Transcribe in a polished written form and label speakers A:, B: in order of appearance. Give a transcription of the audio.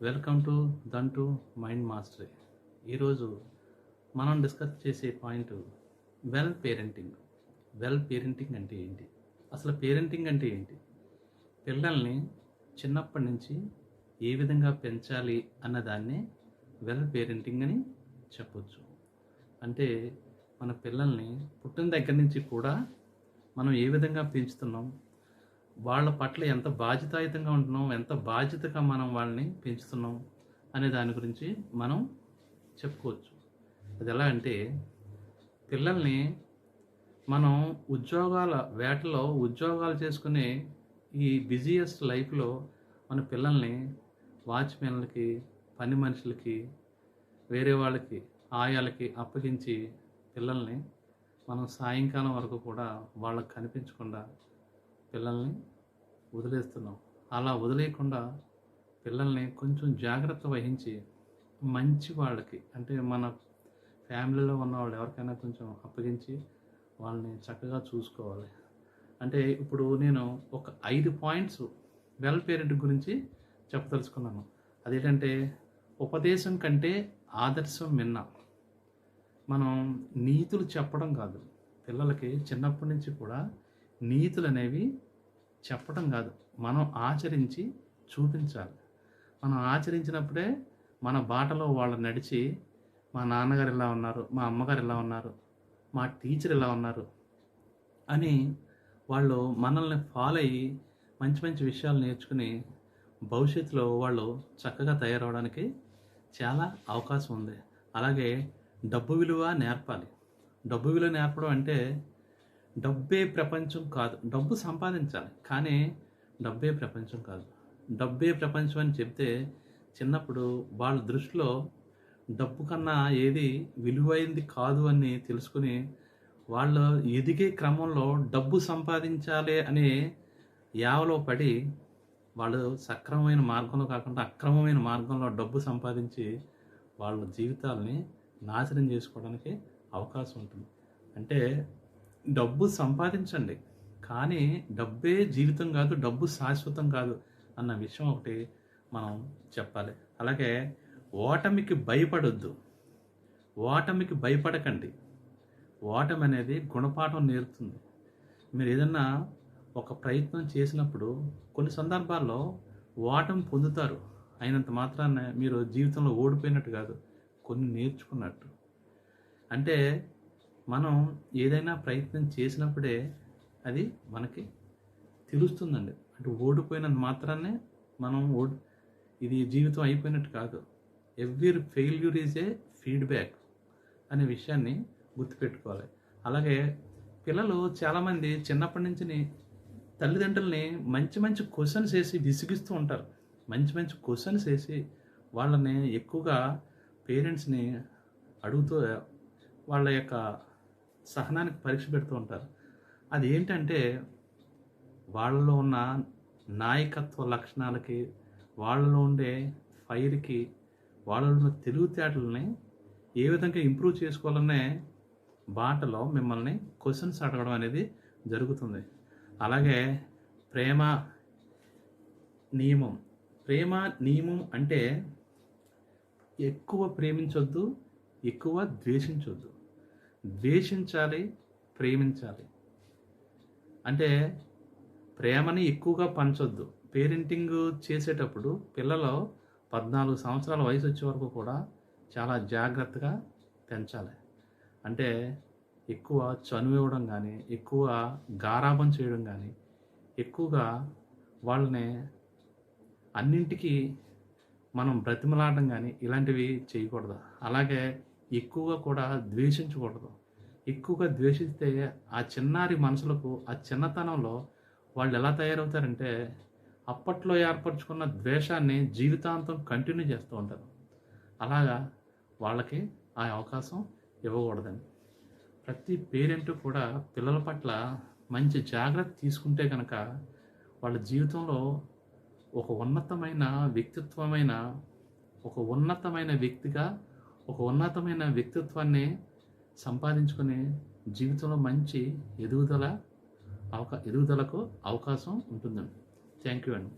A: Welcome to Dantu mind mastery. ఈరోజు మనం discuss చేసే point well parenting. Well parenting అంటే ఏంటి, అసలు పేరెంటింగ్ అంటే ఏంటి, పిల్లల్ని చిన్నప్పటి నుంచి ఏ విధంగా పెంచాలి అన్నదాన్నే వెల్ పేరెంటింగ్ అని చెప్పొచ్చు. అంటే మన పిల్లల్ని పుట్టిన దగ్గర నుంచి కూడా మనం ఏ విధంగా పెంచుతున్నాం, వాళ్ళ పట్ల ఎంత బాధ్యతాయుతంగా ఉంటున్నాం, ఎంత బాధ్యతగా మనం వాళ్ళని పెంచుతున్నాం అనే దాని గురించి మనం చెప్పుకోవచ్చు. అది ఎలా అంటే, పిల్లల్ని మనం ఉద్యోగాలు చేసుకునే ఈ బిజీయెస్ట్ లైఫ్లో మన పిల్లల్ని వాచ్మెన్లకి, పని మనుషులకి, వేరే వాళ్ళకి, ఆయాలకి అప్పగించి పిల్లల్ని మనం సాయంకాలం వరకు కూడా వాళ్ళకి కనిపించకుండా పిల్లల్ని వదిలేస్తున్నాం. అలా వదిలేయకుండా పిల్లల్ని కొంచెం జాగ్రత్త వహించి మంచి వాళ్ళకి, అంటే మన ఫ్యామిలీలో ఉన్న వాళ్ళు ఎవరికైనా కొంచెం అప్పగించి వాళ్ళని చక్కగా చూసుకోవాలి. అంటే ఇప్పుడు నేను ఒక 5 పాయింట్స్ వెల్ పేరెంట్ గురించి చెప్పదలుచుకున్నాను. అదేంటంటే, ఉపదేశం కంటే ఆదర్శం మిన్న. మనం నీతులు చెప్పడం కాదు, పిల్లలకి చిన్నప్పటి నుంచి కూడా నీతులు అనేవి చెప్పడం కాదు, మనం ఆచరించి చూపించాలి. మనం ఆచరించినప్పుడే మన బాటలో వాళ్ళు నడిచి, మా నాన్నగారు ఇలా ఉన్నారు, మా అమ్మగారు ఇలా ఉన్నారు, మా టీచర్ ఇలా ఉన్నారు అని వాళ్ళు మనల్ని ఫాలో అయ్యి మంచి మంచి విషయాలు నేర్చుకుని భవిష్యత్తులో వాళ్ళు చక్కగా తయారవడానికి చాలా అవకాశం ఉంది. అలాగే డబ్బు విలువ నేర్పాలి. డబ్బు విలువ నేర్పడం అంటే డబ్బే ప్రపంచం కాదు, డబ్బు సంపాదించాలి కానీ డబ్బే ప్రపంచం కాదు. డబ్బే ప్రపంచం అని చెప్తే చిన్నప్పుడు వాళ్ళ దృష్టిలో డబ్బు కన్నా ఏది విలువైంది కాదు అని తెలుసుకుని వాళ్ళు ఎదిగే క్రమంలో డబ్బు సంపాదించాలి అనే యావలో పడి వాళ్ళు సక్రమమైన మార్గంలో కాకుండా అక్రమమైన మార్గంలో డబ్బు సంపాదించి వాళ్ళ జీవితాలని నాశనం చేసుకోవడానికి అవకాశం ఉంటుంది. అంటే డబ్బు సంపాదించండి కానీ డబ్బే జీవితం కాదు, డబ్బు శాశ్వతం కాదు అన్న విషయం ఒకటి మనం చెప్పాలి. అలాగే ఓటమికి భయపడొద్దు, ఓటమికి భయపడకండి. ఓటమి అనేది గుణపాఠం నేర్పుతుంది. మీరు ఏదన్నా ఒక ప్రయత్నం చేసినప్పుడు కొన్ని సందర్భాల్లో ఓటమి పొందుతారు, అయినంత మాత్రాన మీరు జీవితంలో ఓడిపోయినట్టు కాదు, కొన్ని నేర్చుకున్నట్టు. అంటే మనం ఏదైనా ప్రయత్నం చేసినప్పుడే అది మనకి తెలుస్తుందండి. అంటే ఓడిపోయినంత మాత్రాన్నే మనం ఇది జీవితం అయిపోయినట్టు కాదు. Every failure is a feedback అనే విషయాన్ని గుర్తుపెట్టుకోవాలి. అలాగే పిల్లలు చాలామంది చిన్నప్పటి నుంచి తల్లిదండ్రుల్ని మంచి మంచి క్వశ్చన్స్ వేసి విసిగిస్తూ ఉంటారు. మంచి మంచి క్వశ్చన్స్ వేసి వాళ్ళని ఎక్కువగా పేరెంట్స్ని అడుగుతూ వాళ్ళ యొక్క సహనానికి పరీక్ష పెడుతూ ఉంటారు. అది ఏంటంటే, వాళ్ళలో ఉన్న నాయకత్వ లక్షణాలకి, వాళ్ళలో ఉండే ఫైర్కి, వాళ్ళలో ఉన్న తెలివితేటలని ఏ విధంగా ఇంప్రూవ్ చేసుకోవాలనే బాటలో మిమ్మల్ని క్వశ్చన్స్ అడగడం అనేది జరుగుతుంది. అలాగే ప్రేమ నియమం అంటే ఎక్కువ ప్రేమించొద్దు, ఎక్కువ ద్వేషించొద్దు. ద్వేషించాలి, ప్రేమించాలి. అంటే ప్రేమని ఎక్కువగా పంచొద్దు. పేరెంటింగ్ చేసేటప్పుడు పిల్లలు 14 సంవత్సరాల వయసు వచ్చే వరకు కూడా చాలా జాగ్రత్తగా పెంచాలి. అంటే ఎక్కువ చనువు ఇవ్వడం కానీ, ఎక్కువ గారాబం చేయడం కానీ, ఎక్కువగా వాళ్ళని అన్నింటికీ మనం బ్రతిమలాడడం కానీ ఇలాంటివి చేయకూడదు. అలాగే ఎక్కువగా కూడా ద్వేషించకూడదు. ఎక్కువగా ద్వేషిస్తే ఆ చిన్నారి మనసులకు, ఆ చిన్నతనంలో వాళ్ళు ఎలా తయారవుతారంటే అప్పట్లో ఏర్పరచుకున్న ద్వేషాన్ని జీవితాంతం కంటిన్యూ చేస్తూ ఉంటారు. అలాగా వాళ్ళకి ఆ అవకాశం ఇవ్వకూడదండి. ప్రతి పేరెంట్ కూడా పిల్లల పట్ల మంచి జాగ్రత్త తీసుకుంటే కనుక వాళ్ళ జీవితంలో ఒక ఉన్నతమైన వ్యక్తిగా, ఒక ఉన్నతమైన వ్యక్తిత్వాన్ని సంపాదించుకునే జీవితంలో మంచి ఎదుగుదలకు అవకాశం ఉంటుందండి. థ్యాంక్ యూ అండి.